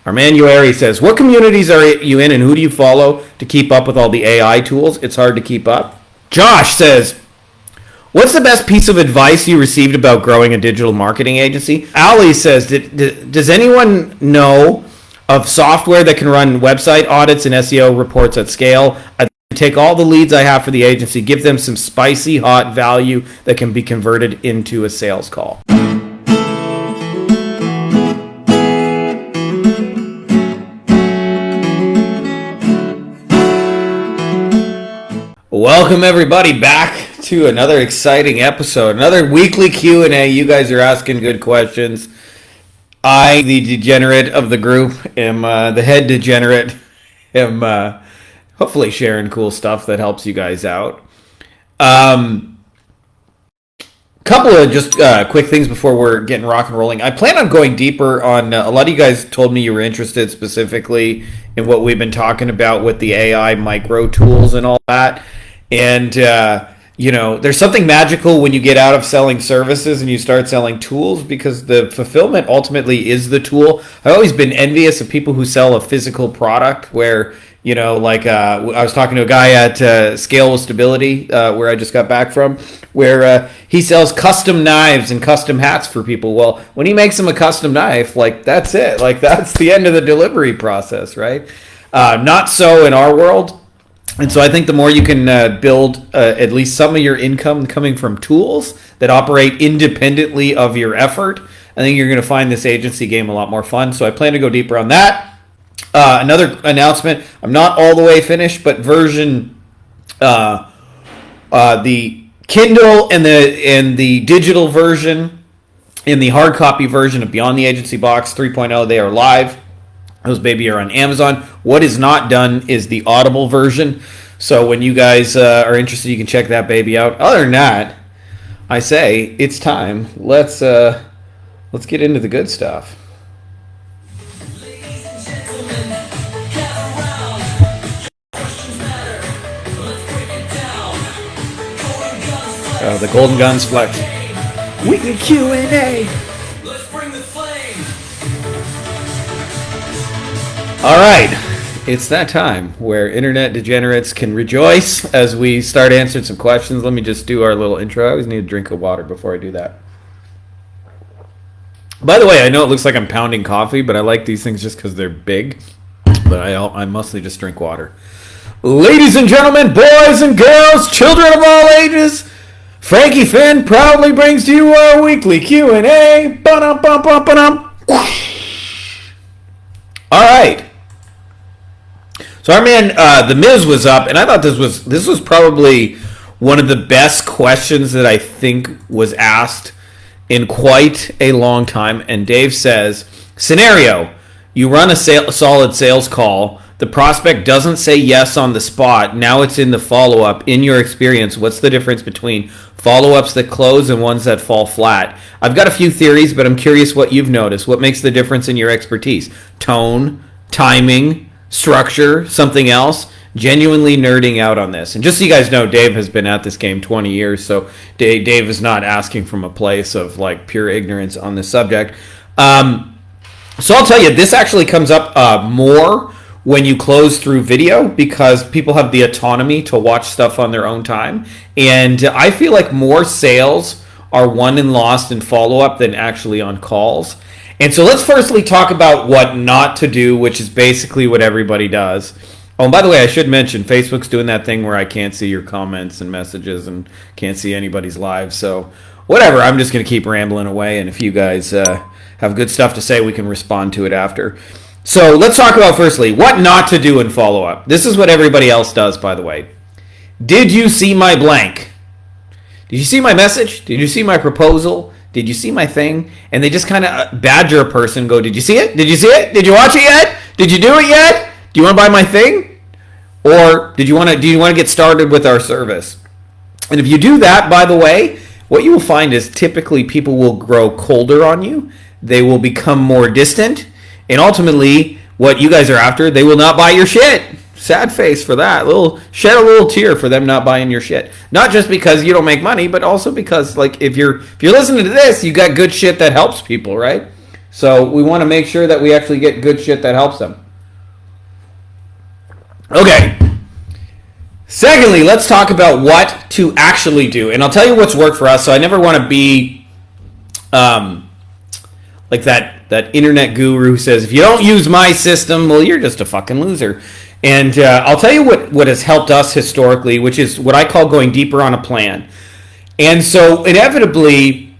Armanuary says, what communities are you in and who do you follow to keep up with all the AI tools? It's hard to keep up. Josh says, what's the best piece of advice you received about growing a digital marketing agency? Ali says, does anyone know of software that can run website audits and SEO reports at scale? I take all the leads I have for the agency, give them some spicy hot value that can be converted into a sales call. Welcome everybody back to another exciting episode, another weekly Q&A. You guys are asking good questions. I, the degenerate of the group, am the head degenerate. Am hopefully sharing cool stuff that helps you guys out. Couple of just quick things before we're getting rock and rolling. I plan on going deeper on a lot of you guys told me you were interested specifically in what we've been talking about with the AI micro tools and all that. And, there's something magical when you get out of selling services and you start selling tools because the fulfillment ultimately is the tool. I've always been envious of people who sell a physical product where, I was talking to a guy at Scale with Stability, where I just got back from, where he sells custom knives and custom hats for people. Well, when he makes them a custom knife, that's it. That's the end of the delivery process, right? Not so in our world. And so I think the more you can build at least some of your income coming from tools that operate independently of your effort, I think you're going to find this agency game a lot more fun. So I plan to go deeper on that. Another announcement, I'm not all the way finished, but version, the Kindle and the digital version and the hard copy version of Beyond the Agency Box 3.0, they are live. Those baby are on Amazon. What is not done is the Audible version. So when you guys are interested, you can check that baby out. Other than that, I say it's time. Let's get into the good stuff. The Golden Guns Flex. Weekly Q&A. All right, it's that time where internet degenerates can rejoice as we start answering some questions. Let me just do our little intro. I always need a drink of water before I do that. By the way, I know it looks like I'm pounding coffee, but I like these things just because they're big. But I mostly just drink water. Ladies and gentlemen, boys and girls, children of all ages, Frankie Fihn proudly brings to you our weekly Q&A. All right. So our man, The Miz was up, and I thought this was probably one of the best questions that I think was asked in quite a long time. And Dave says, scenario, you run a solid sales call. The prospect doesn't say yes on the spot. Now it's in the follow-up. In your experience, what's the difference between follow-ups that close and ones that fall flat? I've got a few theories, but I'm curious what you've noticed. What makes the difference in your expertise? Tone, timing, structure, something else? Genuinely nerding out on this. And just so you guys know, Dave has been at this game 20 years, so Dave is not asking from a place of pure ignorance on this subject. So I'll tell you, this actually comes up more when you close through video because people have the autonomy to watch stuff on their own time. And I feel like more sales are won and lost in follow-up than actually on calls. And so let's firstly talk about what not to do, which is basically what everybody does. Oh, and by the way, I should mention, Facebook's doing that thing where I can't see your comments and messages and can't see anybody's live. So whatever, I'm just going to keep rambling away. And if you guys have good stuff to say, we can respond to it after. So let's talk about, firstly, what not to do in follow-up. This is what everybody else does, by the way. Did you see my blank? Did you see my message? Did you see my proposal? Did you see my thing? And they just kind of badger a person, go, did you see it? Did you see it? Did you watch it yet? Did you do it yet? Do you want to buy my thing? Or do you want to get started with our service? And if you do that, by the way, what you will find is typically people will grow colder on you. They will become more distant. And ultimately, what you guys are after, they will not buy your shit. Sad face for that. Shed a little tear for them not buying your shit. Not just because you don't make money, but also because if you're listening to this, you got good shit that helps people, right? So we want to make sure that we actually get good shit that helps them. Okay. Secondly, let's talk about what to actually do. And I'll tell you what's worked for us. So I never want to be like that internet guru who says, if you don't use my system, well, you're just a fucking loser. And I'll tell you what has helped us historically, which is what I call going deeper on a plan. And so inevitably,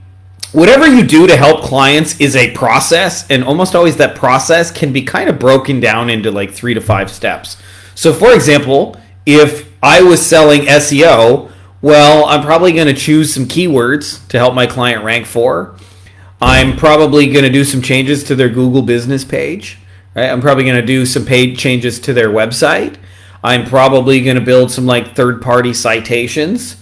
whatever you do to help clients is a process. And almost always that process can be kind of broken down into like 3 to 5 steps. So for example, if I was selling SEO, well, I'm probably going to choose some keywords to help my client rank for. I'm probably going to do some changes to their Google business page. Right? I'm probably going to do some paid changes to their website. I'm probably going to build some like third-party citations.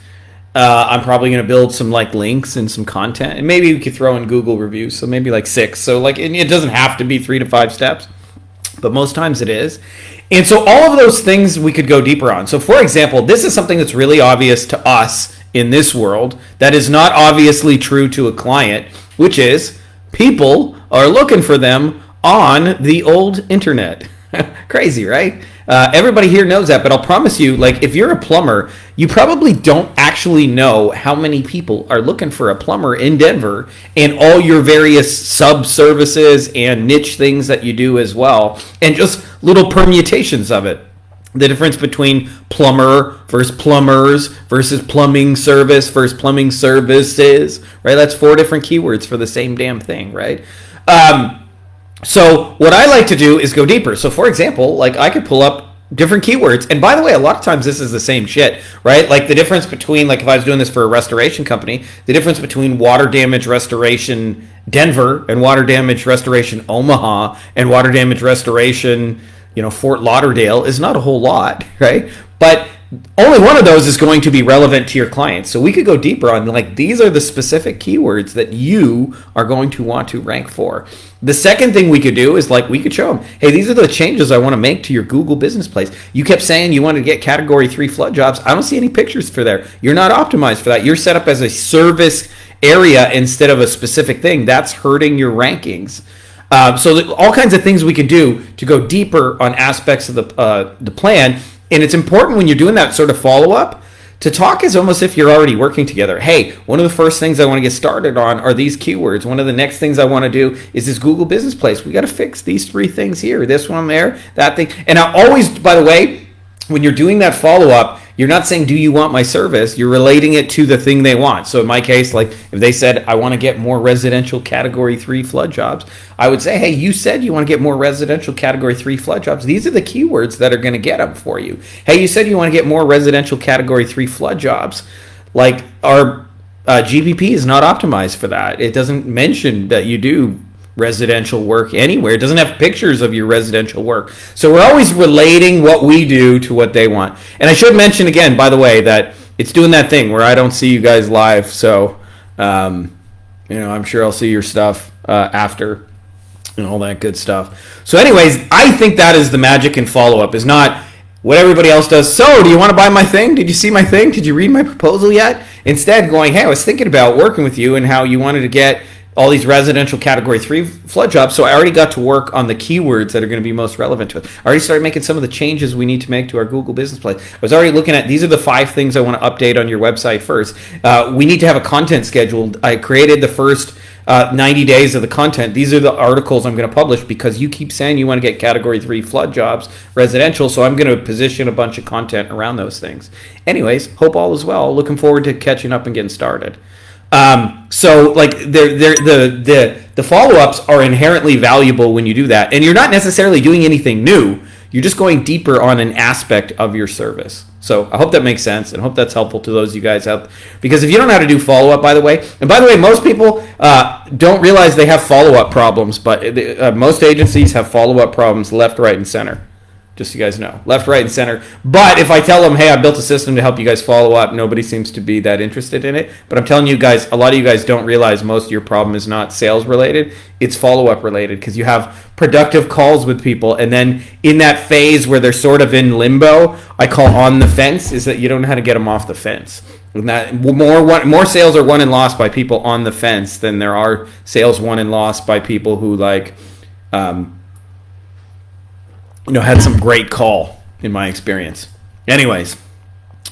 I'm probably going to build some like links and some content. And maybe we could throw in Google reviews. So maybe like 6. So like it doesn't have to be 3 to 5 steps, but most times it is. And so all of those things we could go deeper on. So for example, this is something that's really obvious to us in this world that is not obviously true to a client, which is people are looking for them on the old internet. Crazy, right? Everybody here knows that, but I'll promise you, like if you're a plumber, you probably don't actually know how many people are looking for a plumber in Denver and all your various sub-services and niche things that you do as well, and just little permutations of it. The difference between plumber versus plumbers versus plumbing service versus plumbing services, right? That's 4 different keywords for the same damn thing, right? So what I like to do is go deeper. So for example, like I could pull up different keywords. And by the way, a lot of times this is the same shit, right? Like the difference between, like if I was doing this for a restoration company, the difference between water damage restoration Denver and water damage restoration Omaha and water damage restoration, Fort Lauderdale is not a whole lot, right? But only one of those is going to be relevant to your clients. So we could go deeper on like these are the specific keywords that you are going to want to rank for. The second thing we could do is like we could show them, hey, these are the changes I want to make to your Google business place. You kept saying you wanted to get category 3 flood jobs. I don't see any pictures for there. You're not optimized for that. You're set up as a service area instead of a specific thing. That's hurting your rankings. So all kinds of things we can do to go deeper on aspects of the plan. And it's important when you're doing that sort of follow-up to talk as almost if you're already working together. Hey, one of the first things I want to get started on are these keywords. One of the next things I want to do is this Google business place. We got to fix these 3 things here, this one there, that thing. And I always, by the way, when you're doing that follow-up, you're not saying, do you want my service? You're relating it to the thing they want. So in my case, like if they said, I want to get more residential category 3 flood jobs, I would say, hey, you said you want to get more residential category 3 flood jobs. These are the keywords that are going to get them for you. Hey, you said you want to get more residential category 3 flood jobs. Like our GPP is not optimized for that. It doesn't mention that you do residential work anywhere. It doesn't have pictures of your residential work. So we're always relating what we do to what they want. And I should mention again, by the way, that it's doing that thing where I don't see you guys live. So, I'm sure I'll see your stuff after and all that good stuff. So anyways, I think that is the magic in follow-up, is not what everybody else does. So do you want to buy my thing? Did you see my thing? Did you read my proposal yet? Instead going, hey, I was thinking about working with you and how you wanted to get all these residential category 3 flood jobs. So I already got to work on the keywords that are going to be most relevant to it. I already started making some of the changes we need to make to our Google business place. I was already looking at, these are the 5 things I want to update on your website first. We need to have a content scheduled. I created the first 90 days of the content. These are the articles I'm going to publish because you keep saying you want to get category 3 flood jobs residential. So I'm going to position a bunch of content around those things. Anyways, hope all is well. Looking forward to catching up and getting started. So like the follow-ups are inherently valuable when you do that, and you're not necessarily doing anything new. You're just going deeper on an aspect of your service. So I hope that makes sense, and hope that's helpful to those of you guys out. Because if you don't know how to do follow-up, by the way, most people don't realize they have follow-up problems, but most agencies have follow-up problems left, right, and center. Just so you guys know. Left, right, and center. But if I tell them, hey, I built a system to help you guys follow up, nobody seems to be that interested in it. But I'm telling you guys, a lot of you guys don't realize most of your problem is not sales related. It's follow-up related because you have productive calls with people. And then in that phase where they're sort of in limbo, I call on the fence, is that you don't know how to get them off the fence. And that more sales are won and lost by people on the fence than there are sales won and lost by people who had some great call, in my experience. Anyways,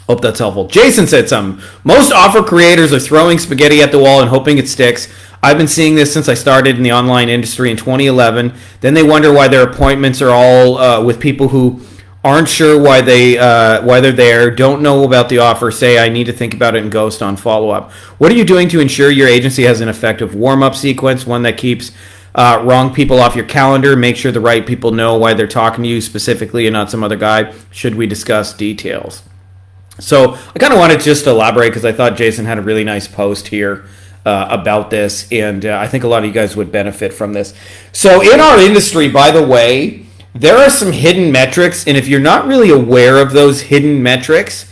hope that's helpful. Jason said something. Most offer creators are throwing spaghetti at the wall and hoping it sticks. I've been seeing this since I started in the online industry in 2011. Then they wonder why their appointments are all with people who aren't sure why they're there, don't know about the offer, say I need to think about it and ghost on follow-up. What are you doing to ensure your agency has an effective warm-up sequence, one that keeps wrong people off your calendar, make sure the right people know why they're talking to you specifically and not some other guy? Should we discuss details? So I kind of wanted to just elaborate because I thought Jason had a really nice post here about this, and I think a lot of you guys would benefit from this. So in our industry, by the way, there are some hidden metrics, and if you're not really aware of those hidden metrics,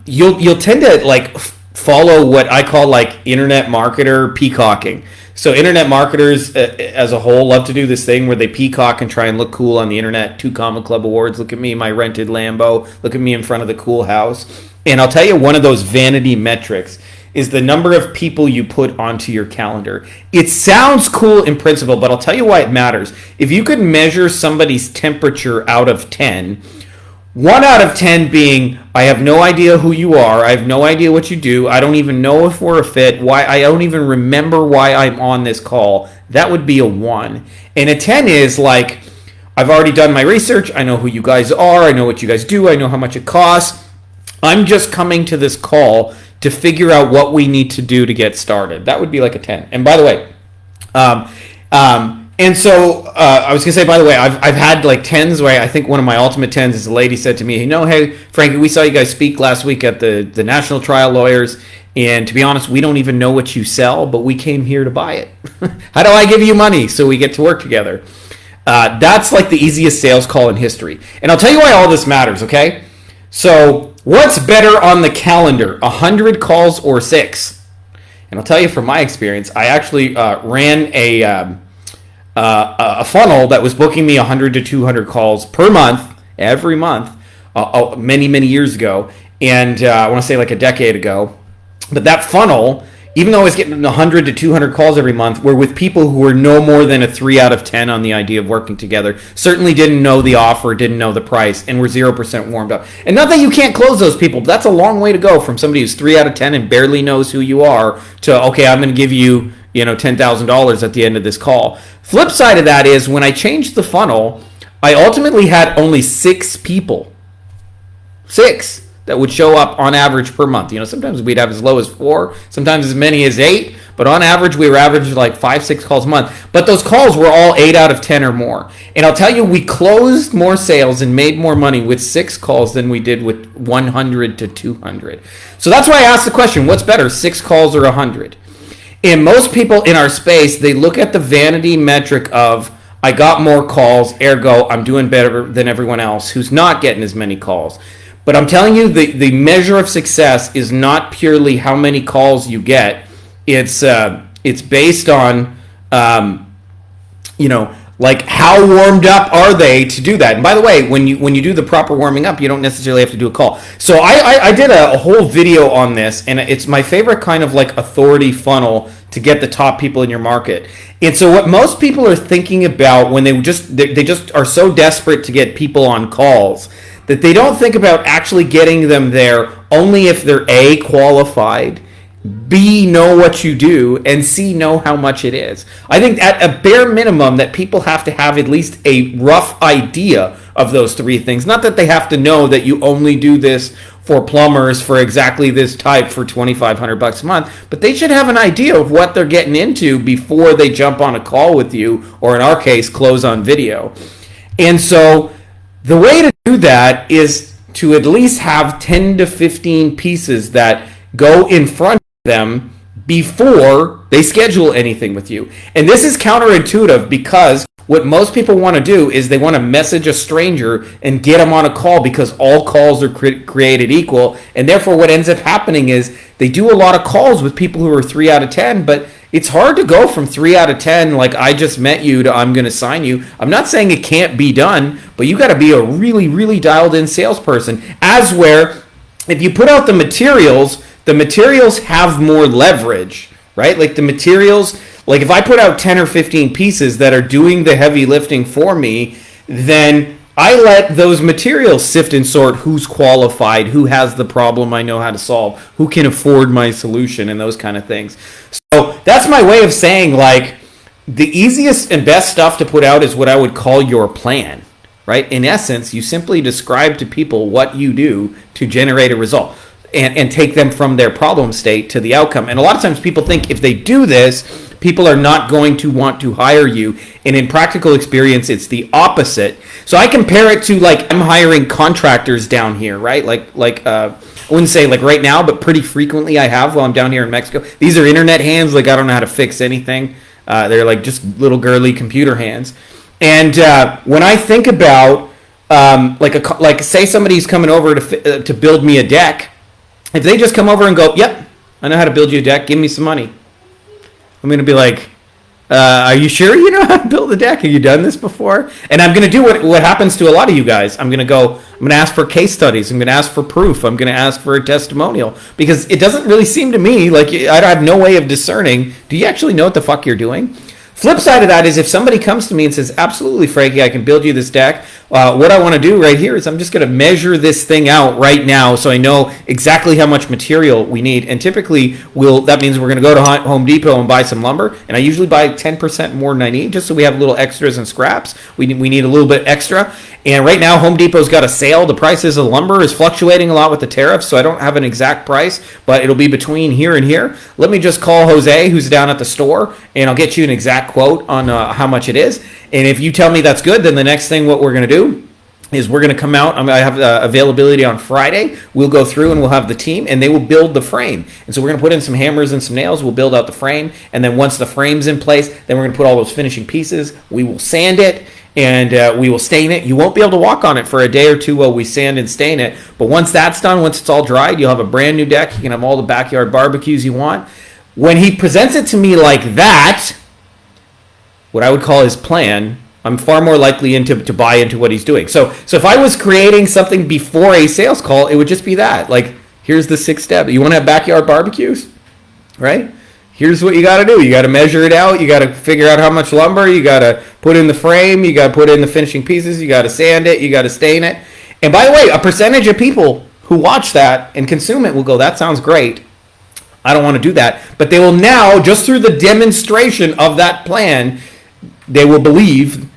you'll tend to follow what I call internet marketer peacocking. So internet marketers as a whole love to do this thing where they peacock and try and look cool on the internet. 2 Comma Club Awards. Look at me, my rented Lambo. Look at me in front of the cool house. And I'll tell you, one of those vanity metrics is the number of people you put onto your calendar. It sounds cool in principle, but I'll tell you why it matters. If you could measure somebody's temperature out of 10, 1 out of 10 being, I have no idea who you are, I have no idea what you do, I don't even know if we're a fit, why I don't even remember why I'm on this call, that would be a 1. And a 10 is I've already done my research, I know who you guys are, I know what you guys do, I know how much it costs, I'm just coming to this call to figure out what we need to do to get started. That would be a 10. And by the way, and so I was going to say, by the way, I've had 10s where I think one of my ultimate 10s is a lady said to me, hey, Frankie, we saw you guys speak last week at the National Trial Lawyers, and to be honest, we don't even know what you sell, but we came here to buy it. How do I give you money so we get to work together? That's the easiest sales call in history. And I'll tell you why all this matters, okay? So what's better on the calendar, 100 calls or 6? And I'll tell you from my experience, I actually ran a funnel that was booking me 100 to 200 calls per month, every month, many, many years ago. And I want to say a decade ago. But that funnel, even though I was getting 100 to 200 calls every month, were with people who were no more than a 3 out of 10 on the idea of working together, certainly didn't know the offer, didn't know the price, and were 0% warmed up. And not that you can't close those people, but that's a long way to go from somebody who's 3 out of 10 and barely knows who you are to, okay, I'm going to give you $10,000 at the end of this call. Flip side of that is when I changed the funnel, I ultimately had only 6 people. 6 that would show up on average per month. Sometimes we'd have as low as 4, sometimes as many as 8, but on average we were averaging 5-6 calls a month. But those calls were all 8 out of 10 or more. And I'll tell you, we closed more sales and made more money with 6 calls than we did with 100 to 200. So that's why I asked the question, what's better, 6 calls or 100? And most people in our space, they look at the vanity metric of, I got more calls, ergo I'm doing better than everyone else who's not getting as many calls. But I'm telling you, the measure of success is not purely how many calls you get. It's based on, how warmed up are they to do that. And by the way, when you do the proper warming up, you don't necessarily have to do a call. So I did a whole video on this, and it's my favorite kind of authority funnel to get the top people in your market. And so what most people are thinking about when they just are so desperate to get people on calls that they don't think about actually getting them there only if they're A, qualified, B, know what you do, and C, know how much it is. I think at a bare minimum that people have to have at least a rough idea of those 3 things. Not that they have to know that you only do this for plumbers for exactly this type for $2,500 a month, but they should have an idea of what they're getting into before they jump on a call with you, or in our case, close on video. And so the way to do that is to at least have 10 to 15 pieces that go in front of them before they schedule anything with you. And this is counterintuitive because what most people want to do is they want to message a stranger and get them on a call because all calls are created equal. And therefore what ends up happening is they do a lot of calls with people who are 3 out of 10, but it's hard to go from 3 out of 10, like I just met you, to I'm going to sign you. I'm not saying it can't be done, but you got to be a really, really dialed in salesperson. As where if you put out the materials have more leverage, right? Like the materials, like if I put out 10 or 15 pieces that are doing the heavy lifting for me, then I let those materials sift and sort who's qualified, who has the problem I know how to solve, who can afford my solution, and those kind of things. So that's my way of saying, like, the easiest and best stuff to put out is what I would call your plan, right? In essence, you simply describe to people what you do to generate a result. And take them from their problem state to the outcome. And a lot of times people think if they do this, people are not going to want to hire you. And in practical experience, it's the opposite. So I compare it to, like, I'm hiring contractors down here, right? Like I wouldn't say like right now, but pretty frequently I have while I'm down here in Mexico. These are internet hands. Like, I don't know how to fix anything. They're like just little girly computer hands. And when I think about like say somebody's coming over to build me a deck. If they just come over and go, yep, I know how to build you a deck, give me some money, I'm going to be like, are you sure you know how to build a deck? Have you done this before? And I'm going to do what happens to a lot of you guys. I'm going to ask for case studies. I'm going to ask for proof. I'm going to ask for a testimonial. Because it doesn't really seem to me like I have no way of discerning, do you actually know what the fuck you're doing? Flip side of that is if somebody comes to me and says, absolutely, Frankie, I can build you this deck. What I want to do right here is I'm just going to measure this thing out right now so I know exactly how much material we need. And typically, that means we're going to go to Home Depot and buy some lumber. And I usually buy 10% more than I need just so we have little extras and scraps. We need a little bit extra. And right now, Home Depot's got a sale. The prices of lumber is fluctuating a lot with the tariffs, so I don't have an exact price, but it'll be between here and here. Let me just call Jose, who's down at the store, and I'll get you an exact quote on how much it is. And if you tell me that's good, then the next thing what we're going to do is we're going to come out. I have availability on Friday. We'll go through and we'll have the team, and they will build the frame. And so we're going to put in some hammers and some nails. We'll build out the frame, and then once the frame's in place, then we're going to put all those finishing pieces. We will sand it, and we will stain it. You won't be able to walk on it for a day or two while we sand and stain it. But once that's done, once it's all dried, you'll have a brand new deck. You can have all the backyard barbecues you want. When he presents it to me like that, what I would call his plan, I'm far more likely to buy into what he's doing. So if I was creating something before a sales call, it would just be that. Like, here's the 6 step. You want to have backyard barbecues, right? Here's what you got to do. You got to measure it out. You got to figure out how much lumber. You got to put in the frame. You got to put in the finishing pieces. You got to sand it. You got to stain it. And by the way, a percentage of people who watch that and consume it will go, that sounds great. I don't want to do that. But they will now, just through the demonstration of that plan, they will believe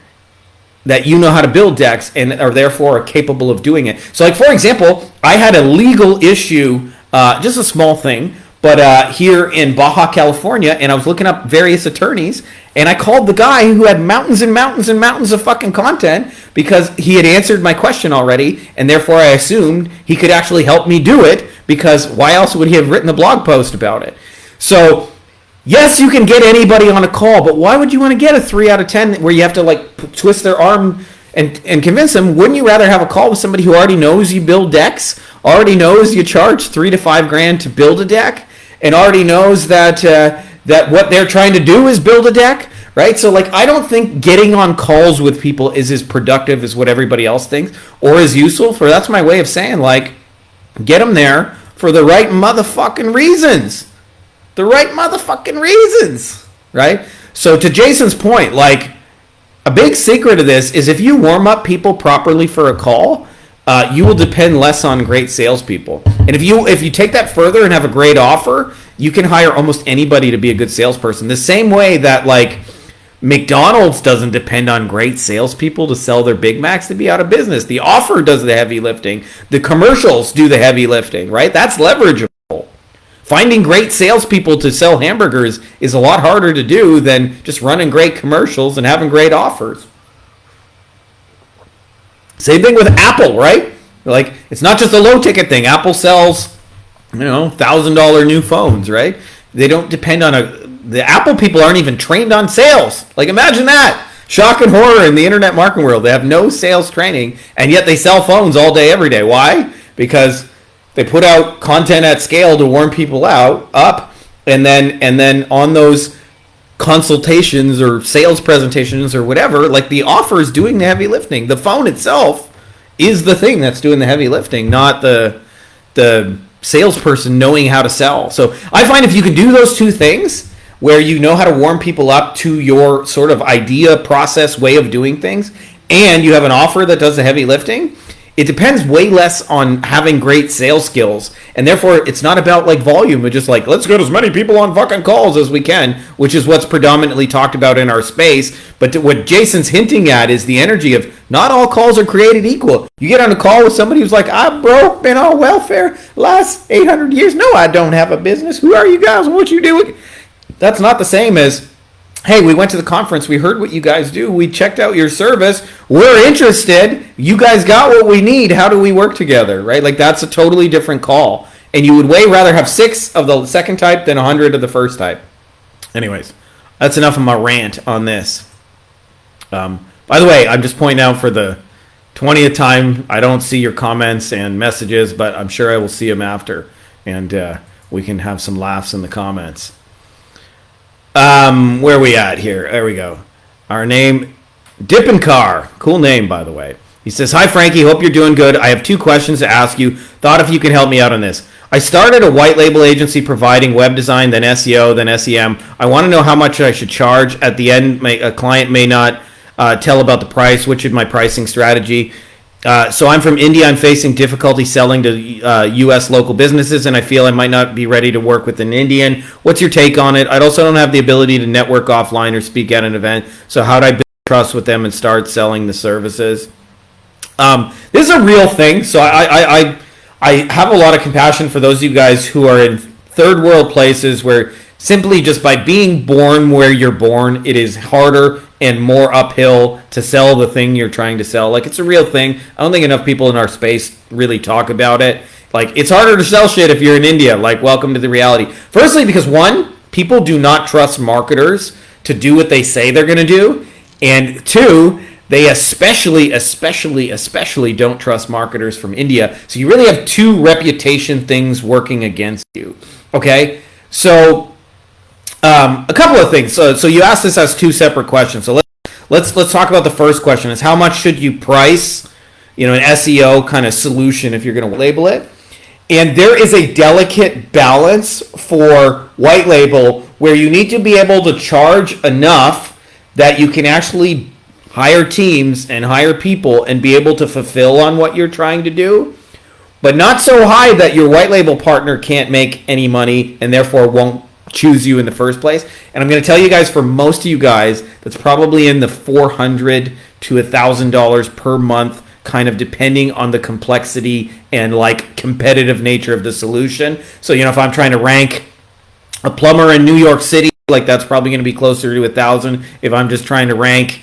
that you know how to build decks and are therefore capable of doing it. So, like, for example, I had a legal issue, just a small thing, but here in Baja California, and I was looking up various attorneys, and I called the guy who had mountains and mountains and mountains of fucking content because he had answered my question already, and therefore I assumed he could actually help me do it, because why else would he have written a blog post about it? So, yes, you can get anybody on a call, but why would you want to get a 3 out of 10 where you have to, like, twist their arm and convince them? Wouldn't you rather have a call with somebody who already knows you build decks, already knows you charge $3,000 to $5,000 to build a deck, and already knows that that what they're trying to do is build a deck, right? So, like, I don't think getting on calls with people is as productive as what everybody else thinks, or as useful. For that's my way of saying, like, get them there for the right motherfucking reasons. The right motherfucking reasons, right? So to Jason's point, like, a big secret of this is if you warm up people properly for a call, you will depend less on great salespeople. And if you take that further and have a great offer, you can hire almost anybody to be a good salesperson. The same way that, like, McDonald's doesn't depend on great salespeople to sell their Big Macs to be out of business. The offer does the heavy lifting. The commercials do the heavy lifting, right? That's leverageable. Finding great salespeople to sell hamburgers is a lot harder to do than just running great commercials and having great offers. Same thing with Apple, right? Like, it's not just a low ticket thing. Apple sells, $1,000 new phones, right? They don't depend on the Apple people aren't even trained on sales. Like, imagine that. Shock and horror in the internet marketing world. They have no sales training, and yet they sell phones all day, every day. Why? Because they put out content at scale to warm people up, and then on those consultations or sales presentations or whatever, like, the offer is doing the heavy lifting. The phone itself is the thing that's doing the heavy lifting, not the salesperson knowing how to sell. So I find if you can do those two things, where you know how to warm people up to your sort of idea, process, way of doing things, and you have an offer that does the heavy lifting, it depends way less on having great sales skills. And therefore, it's not about like volume. It's just like, let's get as many people on fucking calls as we can, which is what's predominantly talked about in our space. But what Jason's hinting at is the energy of not all calls are created equal. You get on a call with somebody who's like, I'm broke, been on welfare last 800 years. No, I don't have a business. Who are you guys? What you do? That's not the same as, hey, we went to the conference. We heard what you guys do. We checked out your service. We're interested. You guys got what we need. How do we work together, right? Like, that's a totally different call. And you would way rather have 6 of the second type than 100 of the first type. Anyways, that's enough of my rant on this. By the way, I'm just pointing out for the 20th time, I don't see your comments and messages, but I'm sure I will see them after. And we can have some laughs in the comments. Where are we at here? There we go. Our name, Dippin' Car. Cool name, by the way. He says, hi, Frankie. Hope you're doing good. I have 2 questions to ask you. Thought if you can help me out on this. I started a white label agency providing web design, then SEO, then SEM. I want to know how much I should charge. At the end, a client may not tell about the price. Which is my pricing strategy? So I'm from India. I'm facing difficulty selling to U.S. local businesses, and I feel I might not be ready to work with an Indian. What's your take on it? I also don't have the ability to network offline or speak at an event. So how do I build trust with them and start selling the services? This is a real thing. So I have a lot of compassion for those of you guys who are in third world places where simply just by being born where you're born, it is harder and more uphill to sell the thing you're trying to sell. Like, it's a real thing. I don't think enough people in our space really talk about it. Like, it's harder to sell shit if you're in India. Like, welcome to the reality. Firstly, because 1, people do not trust marketers to do what they say they're going to do. And 2, they especially don't trust marketers from India. So you really have 2 reputation things working against you. Okay? So a couple of things. So you asked this as 2 separate questions. So let's talk about the first question: is how much should you price, an SEO kind of solution if you're going to label it? And there is a delicate balance for white label where you need to be able to charge enough that you can actually hire teams and hire people and be able to fulfill on what you're trying to do, but not so high that your white label partner can't make any money and therefore won't choose you in the first place. And I'm going to tell you guys, for most of you guys, that's probably in the $400 to $1,000 per month, kind of depending on the complexity and like competitive nature of the solution. So, if I'm trying to rank a plumber in New York City, like, that's probably going to be closer to 1,000. If I'm just trying to rank,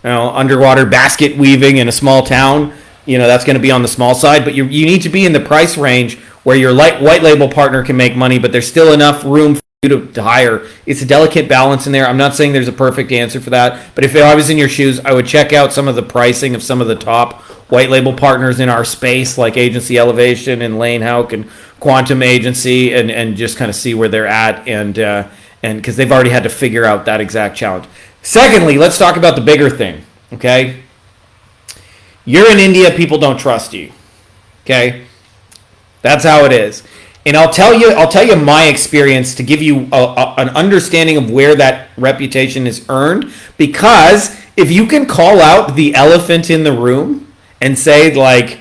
underwater basket weaving in a small town, that's going to be on the small side. But you need to be in the price range where your white label partner can make money, but there's still enough room for you to hire. It's a delicate balance in there. I'm not saying there's a perfect answer for that, but if I was in your shoes, I would check out some of the pricing of some of the top white label partners in our space, like Agency Elevation and Lane Houck and Quantum Agency, and just kind of see where they're at, and because they've already had to figure out that exact challenge. Secondly, let's talk about the bigger thing, okay? You're in India, people don't trust you, okay? That's how it is. And I'll tell you my experience to give you an understanding of where that reputation is earned, because if you can call out the elephant in the room and say, like,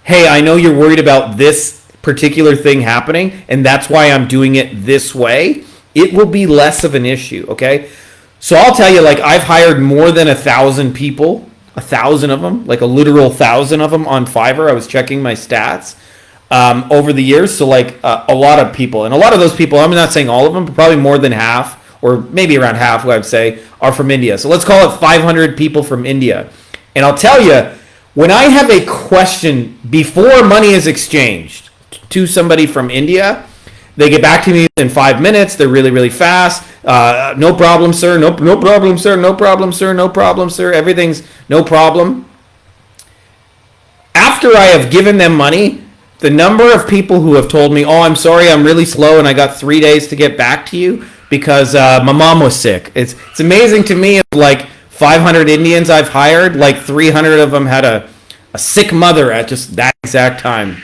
hey, I know you're worried about this particular thing happening, and that's why I'm doing it this way, it will be less of an issue, okay? So I'll tell you, like, I've hired more than 1,000 people, 1,000 of them, like a literal 1,000 of them on Fiverr. I was checking my stats over the years. So, like, a lot of people, and a lot of those people, I'm not saying all of them, but probably more than half, or maybe around half, who I'd say, are from India. So let's call it 500 people from India. And I'll tell you, when I have a question before money is exchanged to somebody from India, They get back to me in 5 minutes. They're really, really fast. No problem, sir. No problem, sir. No problem, sir. No problem, sir. Everything's no problem. After I have given them money, the number of people who have told me, "Oh, I'm sorry, I'm really slow, and I got 3 days to get back to you because my mom was sick." It's amazing to me. Like 500 Indians I've hired, like 300 of them had a sick mother at just that exact time.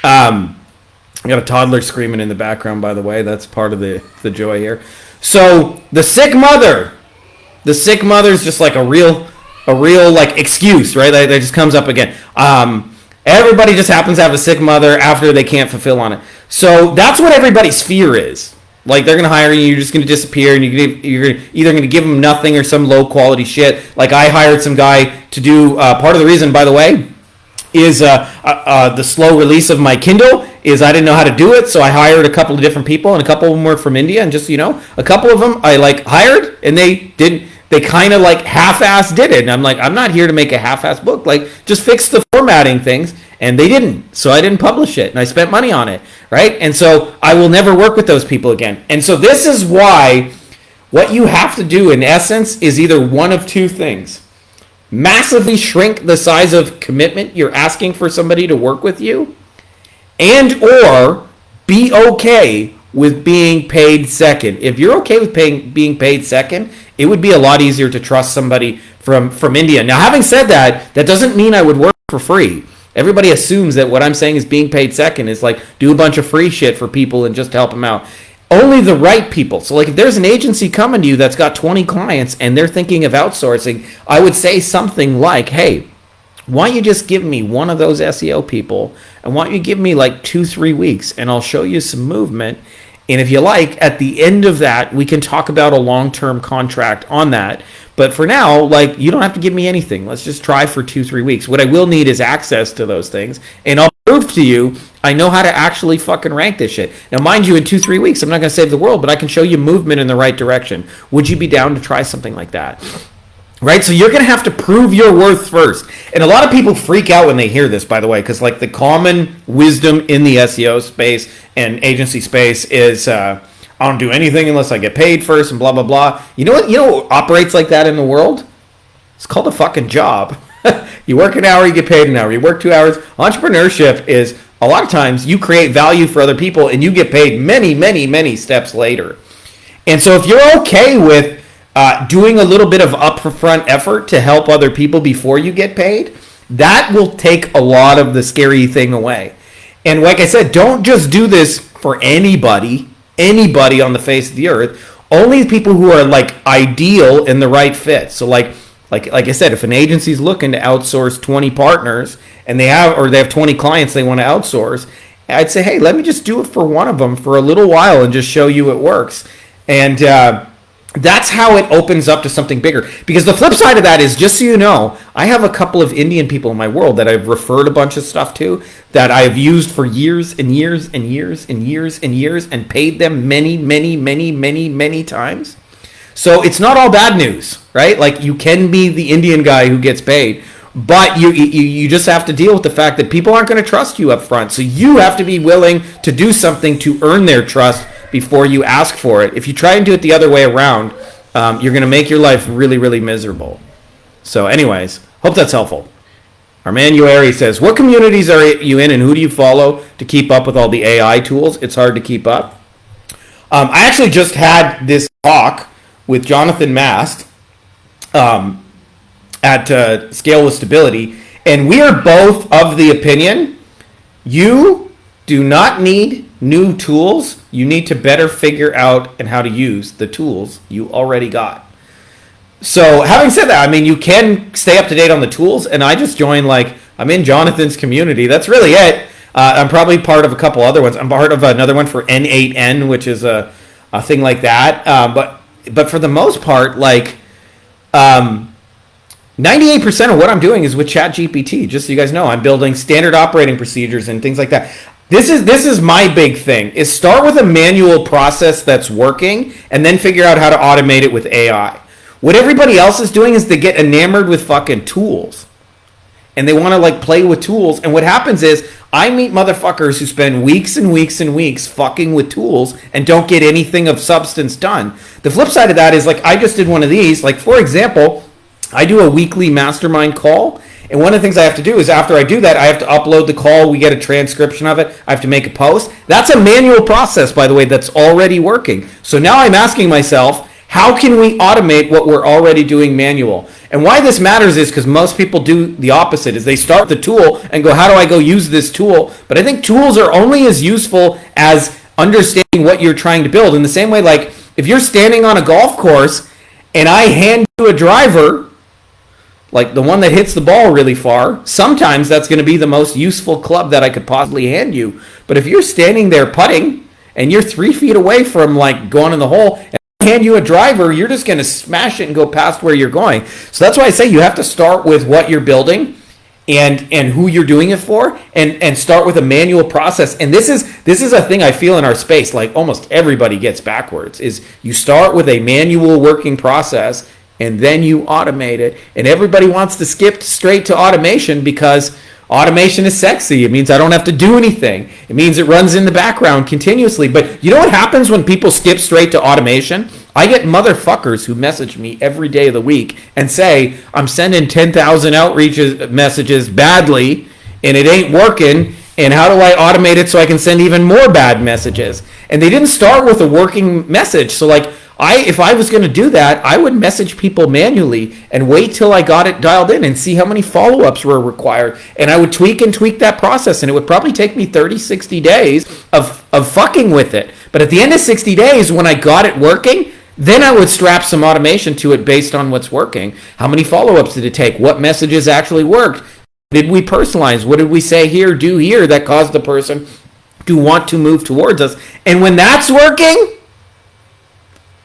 I got a toddler screaming in the background, by the way. That's part of the joy here. So the sick mother's just like a real like excuse, right? That just comes up again. Everybody just happens to have a sick mother after they can't fulfill on it. So that's what everybody's fear is. Like they're gonna hire you, you're just gonna disappear, and you're either gonna give them nothing or some low quality shit. Like I hired some guy to do. Part of the reason, by the way, is the slow release of my Kindle. Is I didn't know how to do it, so I hired a couple of different people, and a couple of them were from India, and just a couple of them I like hired, and they didn't. They kind of like half-ass did it, and I'm like, I'm not here to make a half-ass book. Like, just fix the formatting things, and they didn't, so I didn't publish it, and I spent money on it, right? And so I will never work with those people again. And so this is why what you have to do, in essence, is either one of two things: massively shrink the size of commitment you're asking for somebody to work with you, and or be okay with being paid second. If you're okay with being paid second, it would be a lot easier to trust somebody from India. Now, having said that, that doesn't mean I would work for free. Everybody assumes that what I'm saying is being paid second is like do a bunch of free shit for people and just help them out. Only the right people. So like if there's an agency coming to you that's got 20 clients and they're thinking of outsourcing, I would say something like, hey, why don't you just give me one of those SEO people, and why don't you give me like 2-3 weeks, and I'll show you some movement. And if you like, at the end of that, we can talk about a long-term contract on that. But for now, like, you don't have to give me anything. Let's just try for 2-3 weeks. What I will need is access to those things, and I'll prove to you I know how to actually fucking rank this shit. Now, mind you, in 2-3 weeks, I'm not going to save the world, but I can show you movement in the right direction. Would you be down to try something like that? Right? So you're going to have to prove your worth first. And a lot of people freak out when they hear this, by the way, because like the common wisdom in the SEO space and agency space is I don't do anything unless I get paid first and blah, blah, blah. You know what operates like that in the world? It's called a fucking job. You work an hour, you get paid an hour. You work 2 hours. Entrepreneurship is a lot of times you create value for other people and you get paid many, many, many steps later. And so if you're okay with doing a little bit of upfront effort to help other people before you get paid, that will take a lot of the scary thing away. And like I said, don't just do this for anybody on the face of the earth. Only people who are like ideal and the right fit. So like I said, if an agency's looking to outsource 20 partners and they have 20 clients they want to outsource, I'd say, hey, let me just do it for one of them for a little while and just show you it works. And that's how it opens up to something bigger. Because the flip side of that is, just so you know, I have a couple of Indian people in my world that I've referred a bunch of stuff to that I've used for years and years and years and years and years and paid them many, many, many, many, many times. So it's not all bad news, right? Like you can be the Indian guy who gets paid, but you just have to deal with the fact that people aren't going to trust you up front. So you have to be willing to do something to earn their trust before you ask for it. If you try and do it the other way around, you're going to make your life really, really miserable. So anyways, hope that's helpful. Our man Ueri says, what communities are you in and who do you follow to keep up with all the AI tools? It's hard to keep up. I actually just had this talk with Jonathan Mast at Scale with Stability, and we are both of the opinion you do not need new tools. You need to better figure out and how to use the tools you already got. So having said that, I mean, you can stay up to date on the tools, and I just joined, like, I'm in Jonathan's community. That's really it. I'm probably part of a couple other ones. I'm part of another one for N8N, which is a thing like that. But for the most part, like, 98% of what I'm doing is with ChatGPT. Just so you guys know, I'm building standard operating procedures and things like that. This is my big thing, is start with a manual process that's working and then figure out how to automate it with AI. What everybody else is doing is they get enamored with fucking tools. And they want to like play with tools. And what happens is I meet motherfuckers who spend weeks and weeks and weeks fucking with tools and don't get anything of substance done. The flip side of that is, like, I just did one of these. Like, for example, I do a weekly mastermind call. And one of the things I have to do is, after I do that, I have to upload the call. We get a transcription of it. I have to make a post. That's a manual process, by the way, that's already working. So now I'm asking myself, how can we automate what we're already doing manual? And why this matters is because most people do the opposite, is they start the tool and go, how do I go use this tool? But I think tools are only as useful as understanding what you're trying to build. In the same way, like, if you're standing on a golf course and I hand you a driver, like the one that hits the ball really far, sometimes that's going to be the most useful club that I could possibly hand you. But if you're standing there putting and you're 3 feet away from, like, going in the hole, and I hand you a driver, you're just going to smash it and go past where you're going. So that's why I say you have to start with what you're building and who you're doing it for, and start with a manual process. And this is a thing I feel in our space, like almost everybody gets backwards, is you start with a manual working process and then you automate it. And everybody wants to skip straight to automation because automation is sexy. It means I don't have to do anything. It means it runs in the background continuously. But you know what happens when people skip straight to automation? I get motherfuckers who message me every day of the week and say, I'm sending 10,000 outreach messages badly and it ain't working. And how do I automate it so I can send even more bad messages? And they didn't start with a working message. So, like, if I was going to do that, I would message people manually and wait till I got it dialed in and see how many follow-ups were required. And I would tweak that process. And it would probably take me 30, 60 days of fucking with it. But at the end of 60 days, when I got it working, then I would strap some automation to it based on what's working. How many follow-ups did it take? What messages actually worked? Did we personalize? What did we say here, do here that caused the person to want to move towards us? And when that's working,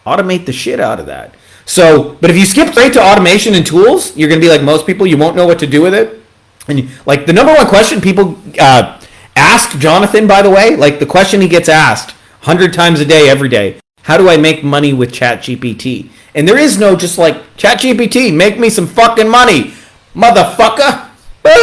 automate the shit out of that. So, but if you skip straight to automation and tools, you're going to be like most people. You won't know what to do with it. And like the number one question people ask Jonathan, by the way, like the question he gets asked 100 times a day, every day, how do I make money with ChatGPT? And there is no just like, ChatGPT, make me some fucking money, motherfucker.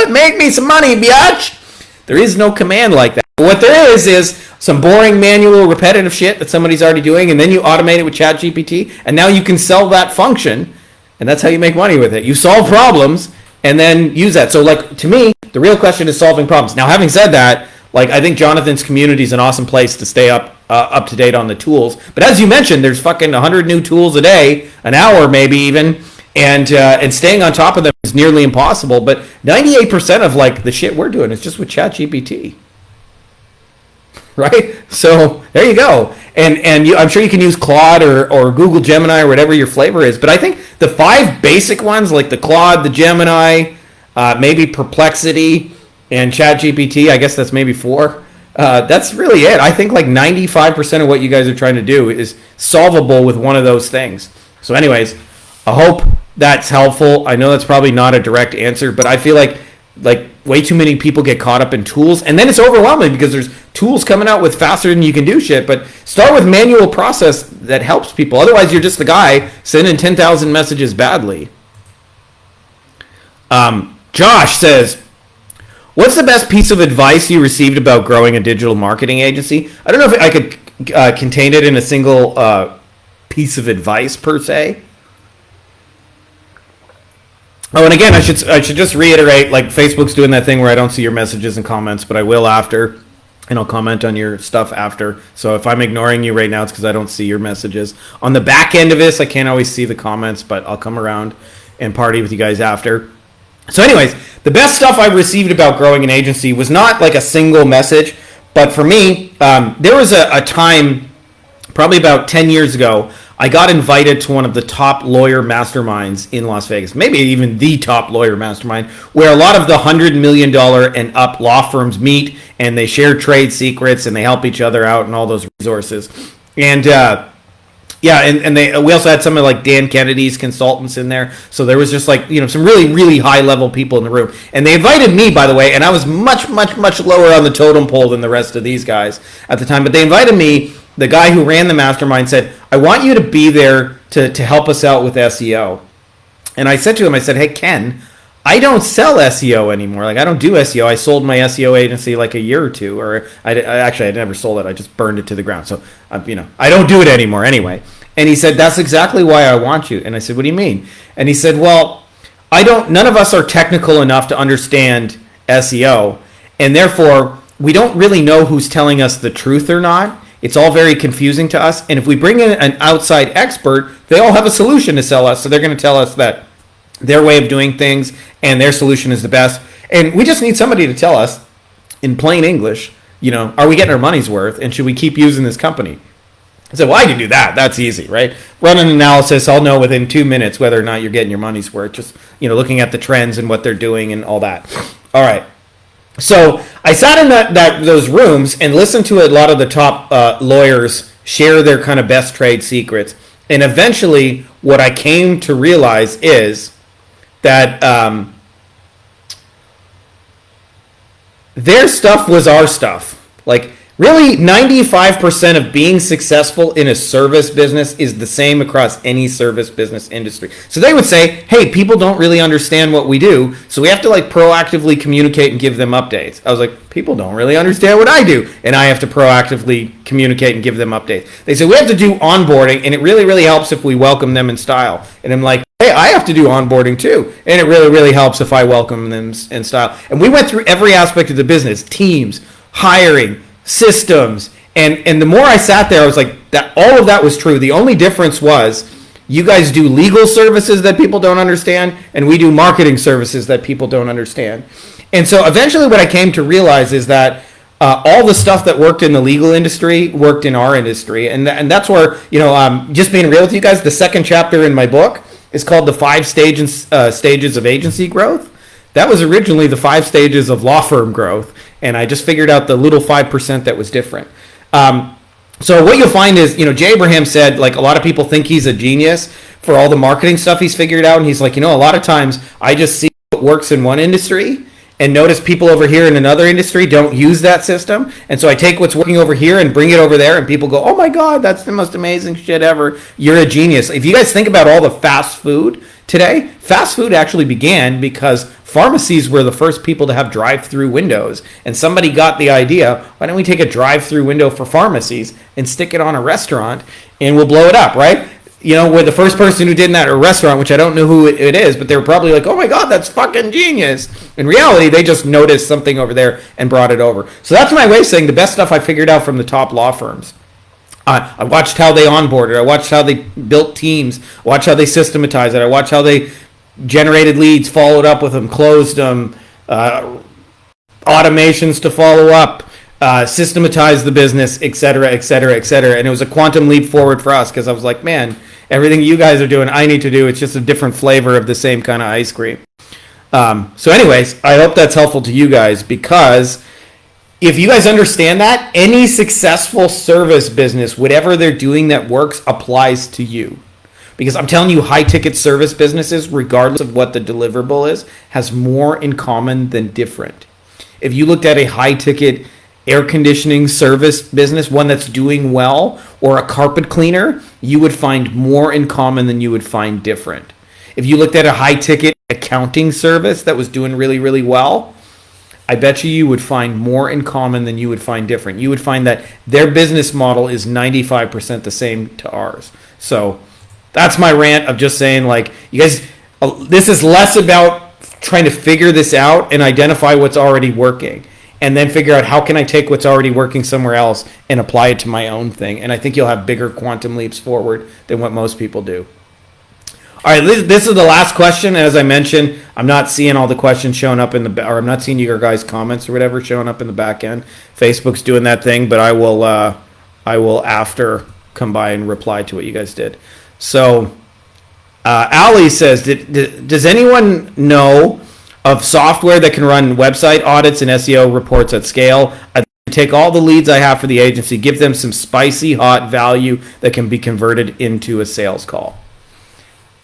Make me some money, biatch. There is no command like that. What there is some boring manual repetitive shit that somebody's already doing, and then you automate it with ChatGPT, and now you can sell that function, and that's how you make money with it. You solve problems and then use that. So, like, to me, the real question is solving problems. Now, having said that, like, I think Jonathan's community is an awesome place to stay up to date on the tools. But as you mentioned, there's fucking 100 new tools a day, an hour maybe even, and staying on top of them is nearly impossible. But 98% of, like, the shit we're doing is just with ChatGPT. Right? So there you go. And I'm sure you can use Claude or Google Gemini or whatever your flavor is. But I think the 5 basic ones, like the Claude, the Gemini, maybe Perplexity, and ChatGPT, I guess that's maybe 4. That's really it. I think like 95% of what you guys are trying to do is solvable with one of those things. So anyways, I hope that's helpful. I know that's probably not a direct answer, but I feel like way too many people get caught up in tools, and then it's overwhelming because there's tools coming out with faster than you can do shit. But start with manual process that helps people. Otherwise, you're just the guy sending 10,000 messages badly. Josh says, what's the best piece of advice you received about growing a digital marketing agency? I don't know if I could contain it in a single piece of advice per se. Oh, and again, I should just reiterate, like, Facebook's doing that thing where I don't see your messages and comments, but I will after, and I'll comment on your stuff after. So if I'm ignoring you right now, it's because I don't see your messages. On the back end of this, I can't always see the comments, but I'll come around and party with you guys after. So anyways, the best stuff I've received about growing an agency was not like a single message, but for me, there was a time, probably about 10 years ago, I got invited to one of the top lawyer masterminds in Las Vegas, maybe even the top lawyer mastermind, where a lot of the $100 million and up law firms meet, and they share trade secrets, and they help each other out and all those resources. And we also had some of like Dan Kennedy's consultants in there. So there was just like, some really, really high level people in the room. And they invited me, by the way, and I was much, much, much lower on the totem pole than the rest of these guys at the time. But they invited me. The guy who ran the mastermind said, I want you to be there to help us out with SEO. And I said to him, I said, hey, Ken, I don't sell SEO anymore. Like I don't do SEO. I sold my SEO agency like a year or two, or I never sold it. I just burned it to the ground. So I don't do it anymore anyway. And he said, that's exactly why I want you. And I said, what do you mean? And he said, well, none of us are technical enough to understand SEO, and therefore we don't really know who's telling us the truth or not. It's all very confusing to us. And if we bring in an outside expert, they all have a solution to sell us. So they're going to tell us that their way of doing things and their solution is the best. And we just need somebody to tell us in plain English, are we getting our money's worth, and should we keep using this company? I said, well, I can do that. That's easy, right? Run an analysis. I'll know within 2 minutes whether or not you're getting your money's worth. Just, looking at the trends and what they're doing and all that. All right. So I sat in those rooms and listened to a lot of the top lawyers share their kind of best trade secrets. And eventually what I came to realize is that their stuff was our stuff. Like, really, 95% of being successful in a service business is the same across any service business industry. So they would say, hey, people don't really understand what we do, so we have to proactively communicate and give them updates. I was like, people don't really understand what I do, and I have to proactively communicate and give them updates. They said, we have to do onboarding, and it really, really helps if we welcome them in style. And I'm like, hey, I have to do onboarding too, and it really, really helps if I welcome them in style. And we went through every aspect of the business, teams, hiring, systems, and the more I sat there, I was like, that all of that was true. The only difference was you guys do legal services that people don't understand, and we do marketing services that people don't understand. And so eventually what I came to realize is that all the stuff that worked in the legal industry worked in our industry, and that's where, just being real with you guys, the second chapter in my book is called The 5 Stages of Agency Growth. That was originally the 5 stages of law firm growth, and I just figured out the little 5% that was different. So what you'll find is, Jay Abraham said, a lot of people think he's a genius for all the marketing stuff he's figured out, and he's like, a lot of times I just see what works in one industry and notice people over here in another industry don't use that system, and so I take what's working over here and bring it over there, and people go, oh my God, that's the most amazing shit ever. You're a genius. If you guys think about all the fast food today, fast food actually began because pharmacies were the first people to have drive-through windows, and somebody got the idea, why don't we take a drive-through window for pharmacies and stick it on a restaurant, and we'll blow it up, right? We're the first person who did that at a restaurant, which I don't know who it is, but they were probably like, oh my God, that's fucking genius. In reality, they just noticed something over there and brought it over. So that's my way of saying the best stuff I figured out from the top law firms. I watched how they onboarded. I watched how they built teams. I watched how they systematized it. I watched how they generated leads, followed up with them, closed them, automations to follow up, systematized the business, et cetera, et cetera, et cetera. And it was a quantum leap forward for us because I was like, man, everything you guys are doing, I need to do. It's just a different flavor of the same kind of ice cream. So anyways, I hope that's helpful to you guys, because if you guys understand that, any successful service business, whatever they're doing that works, applies to you. Because I'm telling you, high-ticket service businesses, regardless of what the deliverable is, has more in common than different. If you looked at a high-ticket air conditioning service business, one that's doing well, or a carpet cleaner, you would find more in common than you would find different. If you looked at a high-ticket accounting service that was doing really, really well, I bet you would find more in common than you would find different. You would find that their business model is 95% the same to ours. So that's my rant of just saying, you guys, this is less about trying to figure this out and identify what's already working, and then figure out how can I take what's already working somewhere else and apply it to my own thing. And I think you'll have bigger quantum leaps forward than what most people do. All right, this is the last question. As I mentioned, I'm not seeing all the questions showing up or I'm not seeing your guys' comments or whatever showing up in the back end. Facebook's doing that thing, but I will after come by and reply to what you guys did. So, Ali says, does anyone know of software that can run website audits and SEO reports at scale? I'd like to take all the leads I have for the agency, give them some spicy hot value that can be converted into a sales call.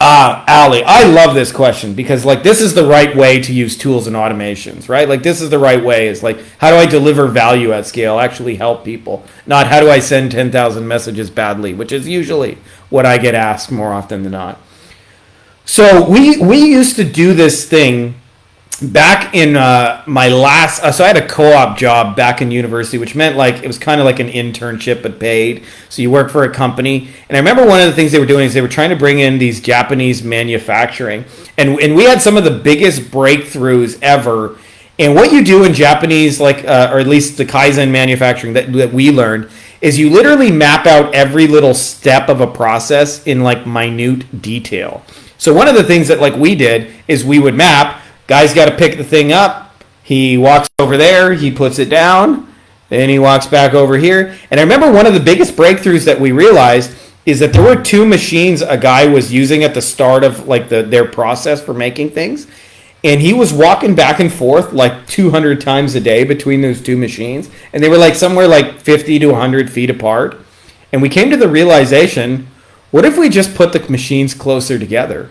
Ali, I love this question because this is the right way to use tools and automations, right? This is the right way. It's how do I deliver value at scale, actually help people, not how do I send 10,000 messages badly, which is usually what I get asked more often than not. So we used to do this thing back in my last, so I had a co-op job back in university, which meant like it was kind of like an internship but paid. So you work for a company, and I remember one of the things they were doing is they were trying to bring in these Japanese manufacturing, and we had some of the biggest breakthroughs ever. And what you do in Japanese, like or at least the Kaizen manufacturing that we learned, is you literally map out every little step of a process in like minute detail. So one of the things that like we did is we would map. Guy's got to pick the thing up. He walks over there. He puts it down. Then he walks back over here. And I remember one of the biggest breakthroughs that we realized is that there were two machines a guy was using at the start of like their process for making things. And he was walking back and forth like 200 times a day between those two machines. And they were like somewhere like 50 to 100 feet apart. And we came to the realization, what if we just put the machines closer together?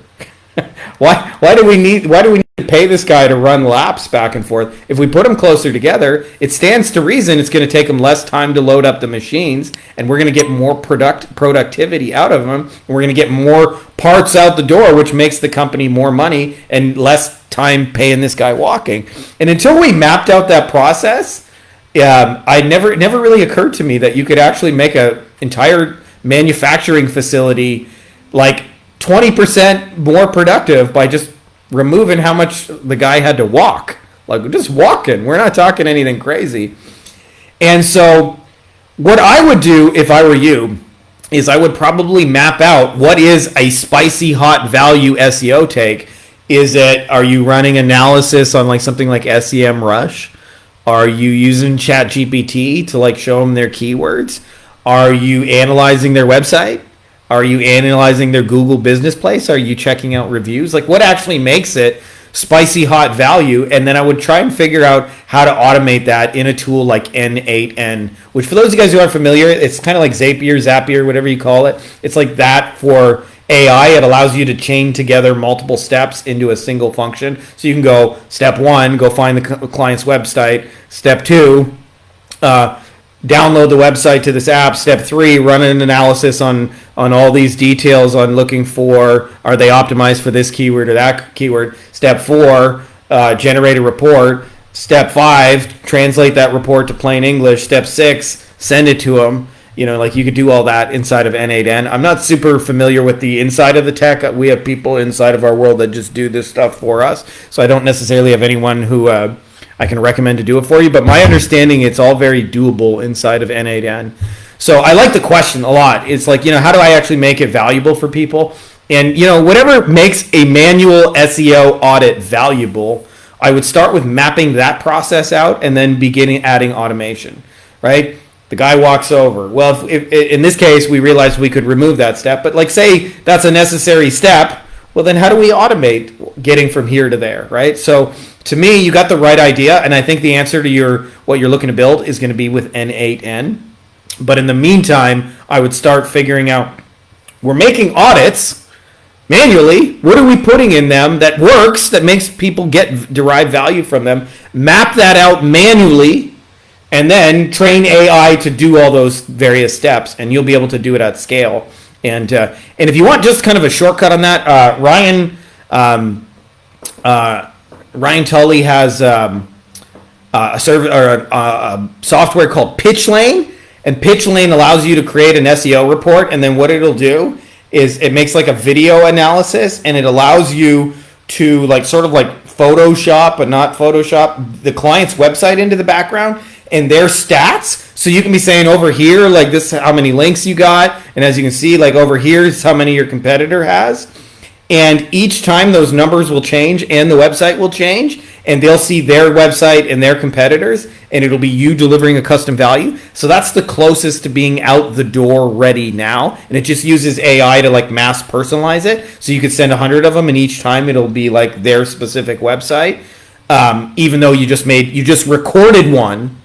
Why do we need to pay this guy to run laps back and forth? If we put them closer together, it stands to reason it's going to take them less time to load up the machines, and we're going to get more productivity out of them, and we're going to get more parts out the door, which makes the company more money and less time paying this guy walking. And until we mapped out that process, it never really occurred to me that you could actually make an entire manufacturing facility like 20% more productive by just removing how much the guy had to walk. Like, just walking. We're not talking anything crazy. And so what I would do if I were you is I would probably map out what is a spicy hot value SEO take. Are you running analysis on like something like SEM Rush? Are you using ChatGPT to like show them their keywords? Are you analyzing their website? Are you analyzing their Google Business Place? Are you checking out reviews? Like, what actually makes it spicy hot value? And then I would try and figure out how to automate that in a tool like N8N, which for those of you guys who aren't familiar, it's kind of like Zapier, whatever you call it. It's like that for AI. It allows you to chain together multiple steps into a single function. So you can go, step one, go find the client's website. Step two, download the website to this app. Step three, run an analysis on all these details on looking for, are they optimized for this keyword or that keyword. Step four, generate a report. Step five, translate that report to plain English. Step six, send it to them. You know, like you could do all that inside of N8N. I'm not super familiar with the inside of the tech. We have people inside of our world that just do this stuff for us. So I don't necessarily have anyone who I can recommend to do it for you, but my understanding, it's all very doable inside of N8N. So I like the question a lot. It's like, you know, how do I actually make it valuable for people? And, you know, whatever makes a manual SEO audit valuable, I would start with mapping that process out and then beginning adding automation, right? The guy walks over. Well, if in this case, we realized we could remove that step, but like say that's a necessary step, well, then how do we automate getting from here to there, right? So to me, you got the right idea, and I think the answer to what you're looking to build is going to be with N8N. But in the meantime, I would start figuring out, we're making audits manually. What are we putting in them that works, that makes people derive value from them? Map that out manually, and then train AI to do all those various steps, and you'll be able to do it at scale. And if you want just kind of a shortcut on that, Ryan Tully has a software called PitchLane, and PitchLane allows you to create an SEO report, and then what it'll do is it makes like a video analysis, and it allows you to like sort of like Photoshop, but not Photoshop, the client's website into the background and their stats. So you can be saying over here, like this, how many links you got. And as you can see, like over here is how many your competitor has. And each time those numbers will change and the website will change, and they'll see their website and their competitors, and it'll be you delivering a custom value. So that's the closest to being out the door ready now. And it just uses AI to like mass personalize it. So you could send 100 of them, and each time it'll be like their specific website. Even though you just recorded one,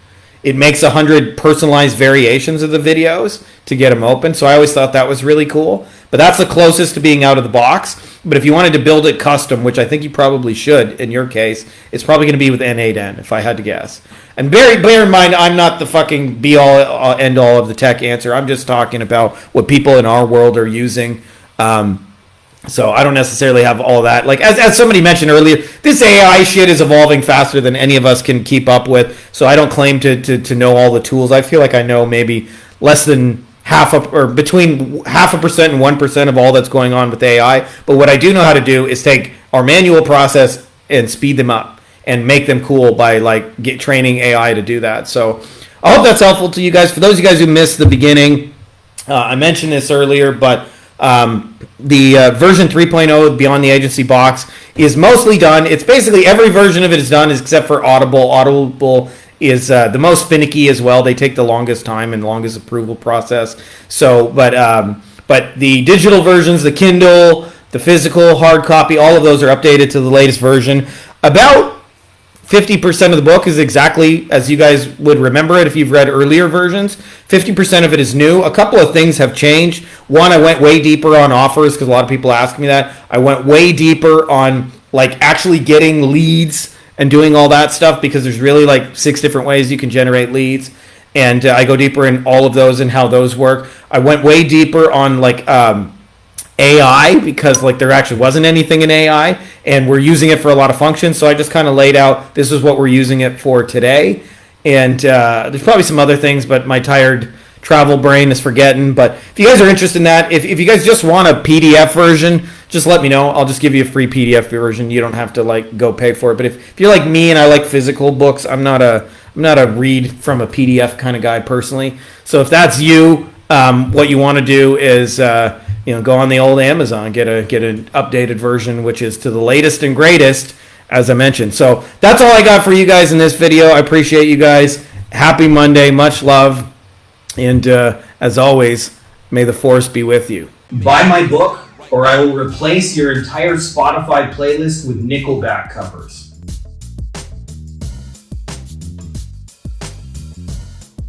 it makes 100 personalized variations of the videos to get them open. So I always thought that was really cool. But that's the closest to being out of the box. But if you wanted to build it custom, which I think you probably should in your case, it's probably going to be with N8N, if I had to guess. And bear in mind, I'm not the fucking be-all, end-all of the tech answer. I'm just talking about what people in our world are using. So I don't necessarily have all that. Like as somebody mentioned earlier, this AI shit is evolving faster than any of us can keep up with. So I don't claim to know all the tools. I feel like I know maybe less than or between 0.5% and 1% of all that's going on with AI. But what I do know how to do is take our manual process and speed them up and make them cool by like training AI to do that. So I hope that's helpful to you guys. For those of you guys who missed the beginning, I mentioned this earlier, but the version 3.0 Beyond the Agency box is mostly done. It's basically every version of it is done except for Audible. Audible is the most finicky as well. They take the longest time and longest approval process. So, but the digital versions, the Kindle, the physical hard copy, all of those are updated to the latest version. About 50% of the book is exactly as you guys would remember it if you've read earlier versions. 50% of it is new. A couple of things have changed. One, I went way deeper on offers because a lot of people ask me that. I went way deeper on like actually getting leads and doing all that stuff because there's really like 6 different ways you can generate leads. And I go deeper in all of those and how those work. I went way deeper on like AI because like there actually wasn't anything in AI and we're using it for a lot of functions. So I just kind of laid out this is what we're using it for today. And there's probably some other things, but my tired travel brain is forgetting. But if you guys are interested in that, if you guys just want a PDF version, just let me know. I'll just give you a free PDF version. You don't have to like go pay for it. But if you're like me and I like physical books, I'm not a read from a PDF kind of guy personally. So if that's you, what you want to do is go on the old Amazon, get an updated version, which is to the latest and greatest, as I mentioned. So that's all I got for you guys in this video. I appreciate you guys. Happy Monday. Much love. And as always, may the force be with you. Buy my book, or I will replace your entire Spotify playlist with Nickelback covers.